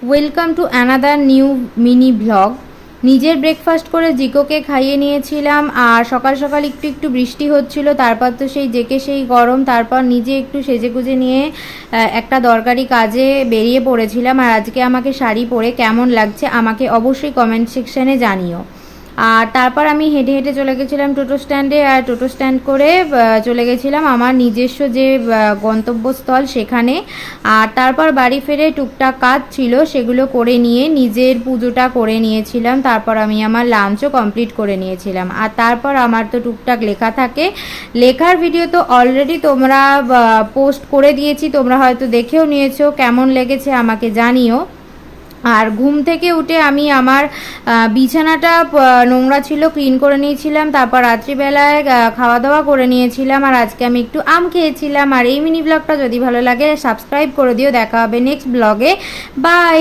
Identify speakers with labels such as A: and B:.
A: Welcome to another new mini blog. নিজের breakfast করে জিকোকে খাইয়ে নিয়েছিলাম, আর সকাল সকাল একটু একটু বৃষ্টি হচ্ছিল, তারপর তো সেই জেকে সেই গরম, তারপর নিজে একটু সেজেগুজে নিয়ে একটা দরকারি কাজে বেরিয়ে পড়েছিলাম। আর আজকে আমাকে শাড়ি পরে কেমন লাগছে আমাকে অবশ্যই কমেন্ট সেকশানে জানিও। আর তারপর আমি হেঁটে হেঁটে চলে গেছিলাম টোটো স্ট্যান্ডে, আর টোটো স্ট্যান্ড করে চলে গেছিলাম আমার নিজস্ব যে গন্তব্যস্থল সেখানে। আর তারপর বাড়ি ফিরে টুকটাক কাজ ছিল সেগুলো করে নিয়ে নিজের পুজোটা করে নিয়েছিলাম। তারপর আমি আমার লাঞ্চও কমপ্লিট করে নিয়েছিলাম। আর তারপর আমার তো টুকটাক লেখা থাকে, লেখার ভিডিও তো অলরেডি তোমরা পোস্ট করে দিয়েছি, তোমরা হয়তো দেখেও নিয়েছো, কেমন লেগেছে আমাকে জানিও। আর ঘুম থেকে উঠে আমি আমার বিছানাটা নোংরা ছিল, ক্লিন করে নিয়েছিলাম। তারপর রাত্রিবেলায় খাওয়া দাওয়া করে নিয়েছিলাম। আর আজকে আমি একটু আম খেয়েছিলাম। আর এই মিনি ব্লগটা যদি ভালো লাগে সাবস্ক্রাইব করে দিও। দেখা হবে নেক্সট ব্লগে। বাই।